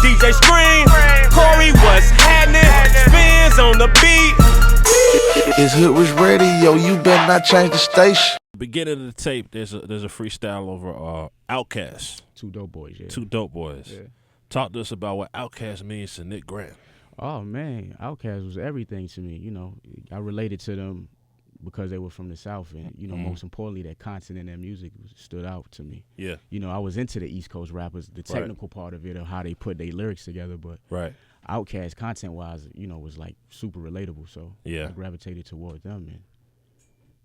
DJ Scream, Corey, what's happening? Spins on the beat. It's Hoodrich Radio, you better not change the station. Beginning of the tape, there's a freestyle over Outkast. Two Dope Boys, yeah. Two Dope Boys. Yeah. Talk to us about what Outkast means to Nick Grant. Oh, man, Outkast was everything to me. You know, I related to them because they were from the South, and, you know, most importantly, their content and their music stood out to me. Yeah. You know, I was into the East Coast rappers, the technical part of it, of how they put their lyrics together, but Outkast, content-wise, you know, was, like, super relatable, so I gravitated toward them, and,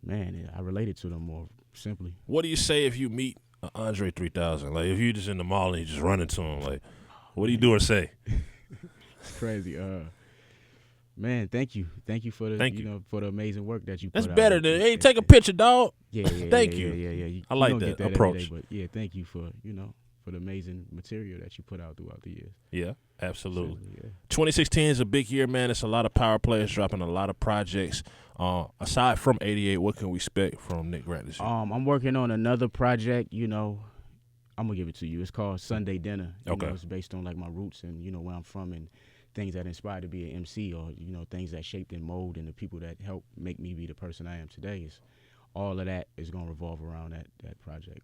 man, I related to them more simply. What do you say if you meet Andre 3000? Like, if you just in the mall and you just run into him, like, what do you do or say? It's crazy. Man, thank you for the know for the amazing work that you put out. That's better than hey, take a picture, dog. Yeah, thank you. Yeah. I like that approach. Day, but yeah, thank you for for the amazing material that you put out throughout the years. Yeah, absolutely. Yeah. 2016 is a big year, man. It's a lot of power players dropping a lot of projects. Aside from 88, what can we expect from Nick Grant this year? I'm working on another project. You know, I'm gonna give it to you. It's called Sunday Dinner. You know, it's based on like my roots and where I'm from and things that inspired to be an MC, or things that shaped and mold, and the people that helped make me be the person I am today. Is all of that is gonna revolve around that project.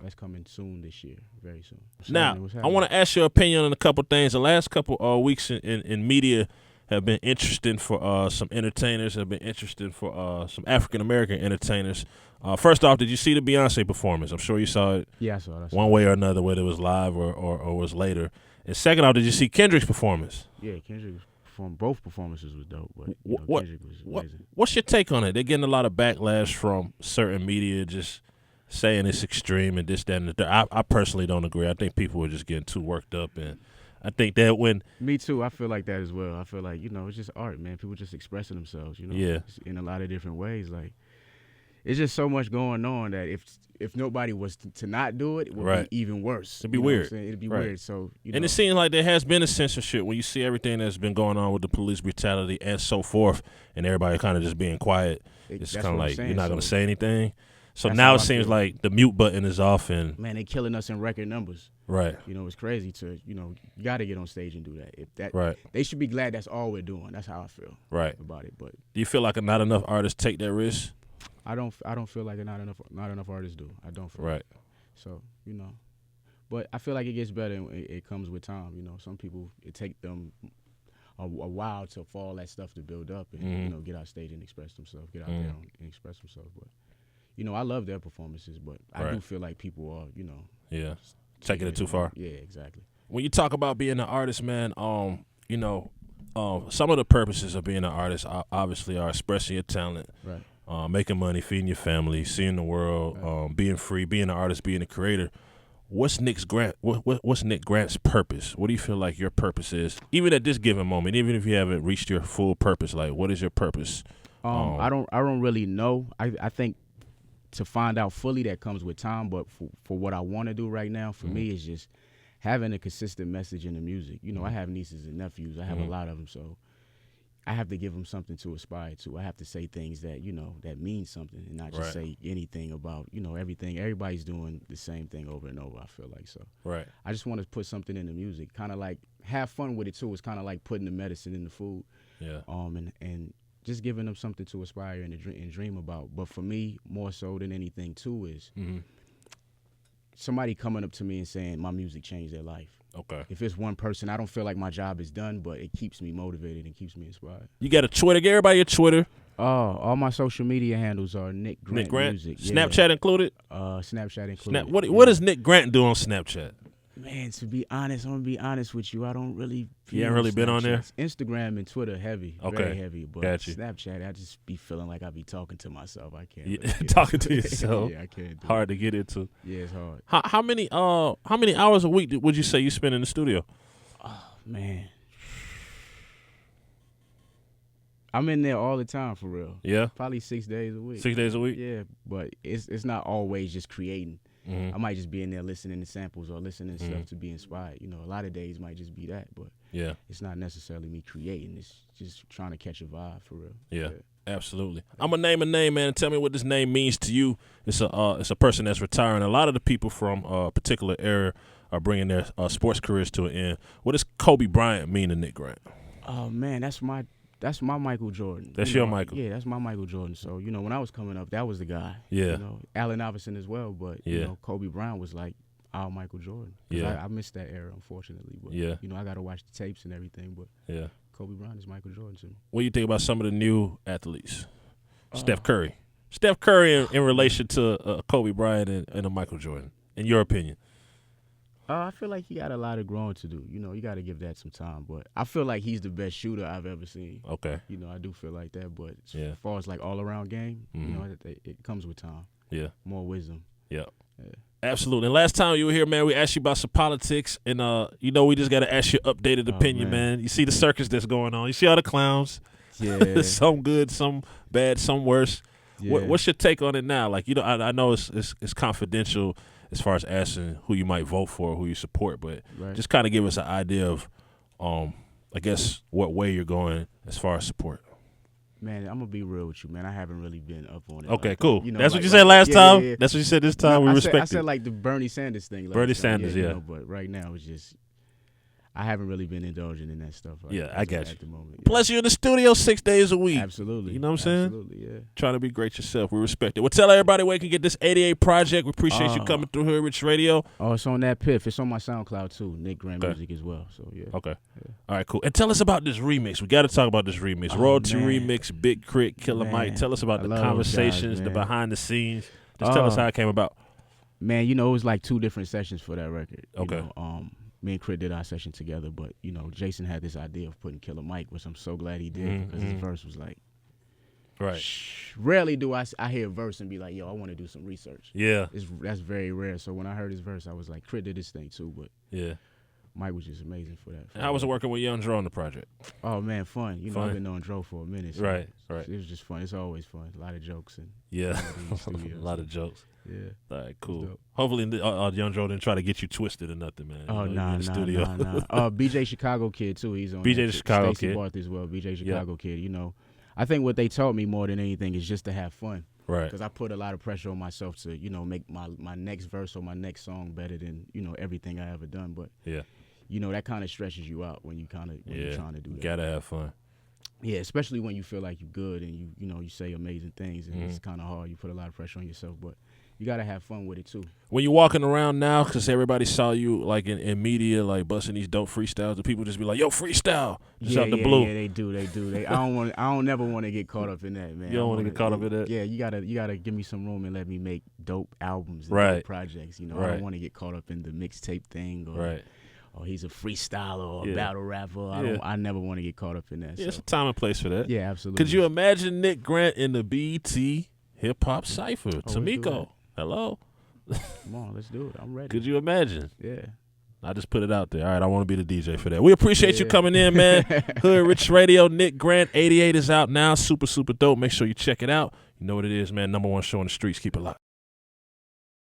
That's coming soon this year, very soon. Now, I want to ask your opinion on a couple things. The last couple weeks in media have been interesting for some entertainers. Have been interesting for some African American entertainers. First off, did you see the Beyonce performance? I'm sure you saw it. Yeah, I saw it. One way or another, whether it was live or was later. And second off, did you see Kendrick's performance? Yeah, Kendrick's both performances was dope. But Kendrick was amazing. What's your take on it? They're getting a lot of backlash from certain media, just saying it's extreme and this, that, and the third. I personally don't agree. I think people are just getting too worked up, and I think that when me too, I feel like that as well. I feel like it's just art, man. People just expressing themselves, in a lot of different ways. Like it's just so much going on that if nobody was to not do it, it would be even worse. It'd be weird. It'd be weird. So and it seems like there has been a censorship when you see everything that's been going on with the police brutality and so forth, and everybody kind of just being quiet. It's kind of like you're not going to say anything. So now it seems like the mute button is off, and man, they killing us in record numbers. Right. It's crazy to you got to get on stage and do that. They should be glad that's all we're doing. That's how I feel. About it. But do you feel like not enough artists take that risk? I don't feel like not enough artists do. I don't feel right. So but I feel like it gets better. And it comes with time. Some people it take them a while to for all that stuff to build up and get out stage and express themselves, get out there and express themselves. But I love their performances, but I do feel like people are taking it too far. Yeah, exactly. When you talk about being an artist, man, some of the purposes of being an artist obviously are expressing your talent. Right. Making money, feeding your family, seeing the world, being free, being an artist, being a creator. What's Nick Grant's purpose? What do you feel like your purpose is, even at this given moment, even if you haven't reached your full purpose? Like, what is your purpose? I don't really know. I think to find out fully that comes with time. But for what I want to do right now, for me, is just having a consistent message in the music. I have nieces and nephews. I have a lot of them, so I have to give them something to aspire to. I have to say things that, that mean something and not just say anything about, everything. Everybody's doing the same thing over and over, I feel like. So I just want to put something in the music, kind of like have fun with it too. It's kind of like putting the medicine in the food. Yeah. And just giving them something to aspire and dream about. But for me, more so than anything too, is somebody coming up to me and saying my music changed their life. Okay. If it's one person, I don't feel like my job is done, but it keeps me motivated and keeps me inspired. You got a Twitter? Give everybody your Twitter. All my social media handles are Nick Grant Music. Snapchat included? Snapchat included. What does Nick Grant do on Snapchat? Man, to be honest, I'm going to be honest with you. I don't really... You haven't really been on there? Instagram and Twitter heavy, very heavy. But got you. Snapchat, I just be feeling like I be talking to myself. I can't. Yeah, talking to yourself? Yeah, I can't do hard it. to get into. Yeah, it's hard. How many hours a week would you say you spend in the studio? Oh, man. I'm in there all the time, for real. Yeah? Probably 6 days a week. 6 days a week? Yeah, but it's not always just creating. I might just be in there listening to samples or listening to stuff to be inspired. A lot of days might just be that, but it's not necessarily me creating. It's just trying to catch a vibe, for real. Yeah. Absolutely. I'm gonna name a name, man, and tell me what this name means to you. It's a person that's retiring. A lot of the people from a particular era are bringing their sports careers to an end. What does Kobe Bryant mean to Nick Grant? Oh man, that's my Michael Jordan. That's your Michael. Yeah, that's my Michael Jordan. So when I was coming up, that was the guy. Yeah. Allen Iverson as well, but Kobe Bryant was like our Michael Jordan. Yeah. I missed that era, unfortunately. But I got to watch the tapes and everything. But yeah, Kobe Bryant is Michael Jordan to me. What do you think about some of the new athletes? Steph Curry. Steph Curry in relation to Kobe Bryant and a Michael Jordan, in your opinion? I feel like he got a lot of growing to do. You got to give that some time. But I feel like he's the best shooter I've ever seen. Okay. I do feel like that. But as far as like all-around game, it comes with time. Yeah. More wisdom. Yeah. Absolutely. And last time you were here, man, we asked you about some politics. And, we just got to ask your updated opinion, man. You see the circus that's going on. You see all the clowns. Yeah. Some good, some bad, some worse. Yeah. What's your take on it now? Like, I know it's confidential as far as asking who you might vote for or who you support, but just kind of give us an idea of, I guess, what way you're going as far as support. Man, I'm going to be real with you, man. I haven't really been up on it. Okay, like, cool. That's what you said last time? Yeah. That's what you said this time? No, we respect it. I said like the Bernie Sanders thing. Bernie Sanders, yeah. But right now it's just, I haven't really been indulging in that stuff. I got you. At the moment. Plus, you're in the studio 6 days a week. Absolutely. You know what I'm saying? Absolutely, yeah. Trying to be great yourself. We respect it. Well, tell everybody where you can get this 88 project. We appreciate you coming through Hoodrich Radio. Oh, it's on that Piff. It's on my SoundCloud, too. Nick Grant Music as well. So, yeah. Okay. Yeah. All right, cool. And tell us about this remix. We got to talk about this remix. Royalty remix, Big Crit, Killer Mike. Tell us about the conversations, the behind the scenes. Just tell us how it came about. Man, it was like 2 different sessions for that record. Okay. Me and Crit did our session together, but Jason had this idea of putting Killer Mike, which I'm so glad he did because his verse was like, right. Rarely do I hear a verse and be like, yo, I want to do some research. Yeah, that's very rare. So when I heard his verse, I was like, Crit did this thing too, but Mike was just amazing for that. How was it working with Young Dro on the project? Oh man, fun. I've been knowing Dro for a minute. So right. It was just fun. It's always fun. A lot of jokes and a lot of jokes. Yeah. All right, cool. Hopefully, Young Dro didn't try to get you twisted or nothing, man. Oh, nah. BJ Chicago Kid, too. He's on BJ the Chicago Stacey Kid. Barth as well. BJ Chicago Kid. I think what they taught me more than anything is just to have fun. Right. Because I put a lot of pressure on myself to, make my next verse or my next song better than, everything I ever done. But, that kind of stresses you out when you're trying to do that. You got to have fun. Yeah, especially when you feel like you're good and you say amazing things and it's kind of hard. You put a lot of pressure on yourself, but you got to have fun with it, too. When you're walking around now, because everybody saw you, like, in media, like, busting these dope freestyles, the people just be like, yo, freestyle, just out the blue. Yeah, they do. I don't never want to get caught up in that, man. You don't want to get caught up in that? Yeah, you gotta give me some room and let me make dope albums and dope projects. I don't want to get caught up in the mixtape thing or he's a freestyler or a battle rapper. I never want to get caught up in that. Yeah, it's a time and place for that. Yeah, absolutely. Could you imagine Nick Grant in the BET hip-hop cypher? Tamiko. Hello. Come on, let's do it. I'm ready. Could you imagine? Yeah. I just put it out there. All right, I want to be the DJ for that. We appreciate you coming in, man. Hoodrich Radio, Nick Grant, 88 is out now. Super, super dope. Make sure you check it out. You know what it is, man. #1 show in the streets. Keep it locked.